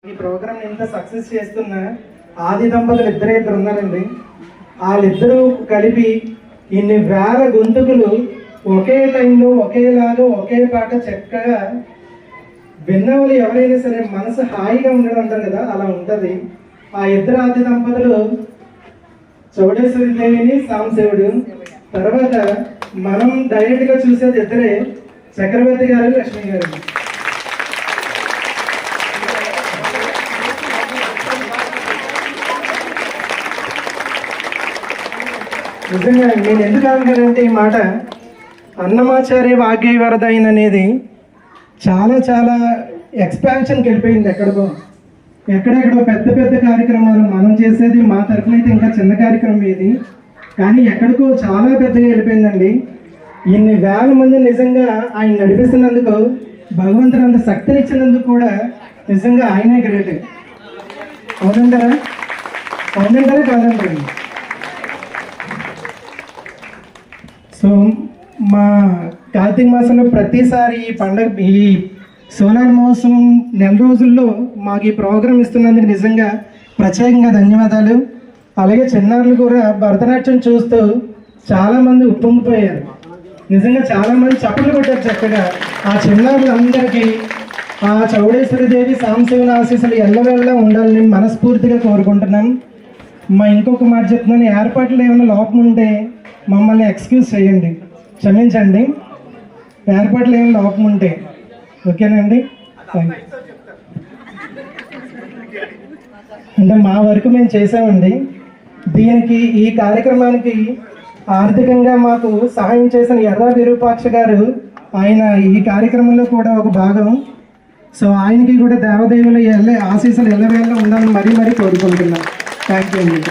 ఈ ప్రోగ్రామ్ ఇంత సక్సెస్ చేస్తున్న ఆది దంపతులు ఇద్దరు ఉన్నారండి. వాళ్ళిద్దరూ కలిపి ఇన్ని వేల గొంతుకులు ఒకే టైంలో ఒకేలాగా ఒకే పాట చక్కగా విన్నవాళ్ళు ఎవరైనా సరే మనసు హాయిగా ఉండడం అంటారు కదా, అలా ఉంటుంది. ఆ ఇద్దరు ఆది దంపతులు చౌడేశ్వరి దేవిని సాంబశివుడు. తర్వాత మనం డైరెక్ట్గా చూసేది ఇద్దరే, చక్రవర్తి గారు, లక్ష్మి గారు. నిజంగా నేను ఎందుకు అనుకున్నానంటే ఈ మాట అన్నమాచార్య వాగ్గై వరదైన అనేది చాలా చాలా ఎక్స్పాన్షన్కి వెళ్ళిపోయింది. ఎక్కడెక్కడో పెద్ద పెద్ద కార్యక్రమాలు మనం చేసేది మా తరఫున అయితే ఇంకా చిన్న కార్యక్రమం ఇది, కానీ ఎక్కడికో చాలా పెద్దగా వెళ్ళిపోయిందండి. ఇన్ని వేల మంది నిజంగా ఆయన నడిపిస్తున్నందుకు, భగవంతుడు అంత శక్తినిచ్చినందుకు కూడా నిజంగా ఆయనే గ్రేట్. అవునంటారా కాదంటారు. సో మా కార్తీక మాసంలో ప్రతిసారి ఈ పండగ, ఈ సోలార్ మహోత్సవం నెల రోజుల్లో మాకు ఈ ప్రోగ్రాం ఇస్తున్నందుకు నిజంగా ప్రత్యేకంగా ధన్యవాదాలు. అలాగే చిన్నారులు కూడా భరతనాట్యం చూస్తూ చాలామంది ఉప్పొంగిపోయారు. నిజంగా చాలామంది చప్పట్లు కొట్టారు చక్కగా. ఆ చిన్నారులందరికీ ఆ చౌడేశ్వరి దేవి సాంబశివుని ఆశీస్సులు ఎల్లవేళ ఉండాలని మనస్ఫూర్తిగా కోరుకుంటున్నాం. ఇంకొక మాట చెప్తున్నాను, ఏర్పాట్లు ఏమైనా లోపం ఉంటే మమ్మల్ని ఎక్స్క్యూజ్ చేయండి, క్షమించండి. ఏర్పాట్లు ఏమైనా లోపం ఉంటే ఓకేనండి. అంటే మా వరకు మేము చేసామండి. దీనికి ఈ కార్యక్రమానికి ఆర్థికంగా మాకు సహాయం చేసిన ఎర్ర విరూపాక్ష గారు, ఆయన ఈ కార్యక్రమంలో కూడా ఒక భాగం. సో ఆయనకి కూడా దేవదేవుల ఆశీస్సులు ఎల్లవేళ ఉండాలని మరీ కోరుకుంటున్నాం. థ్యాంక్ యూ అండి.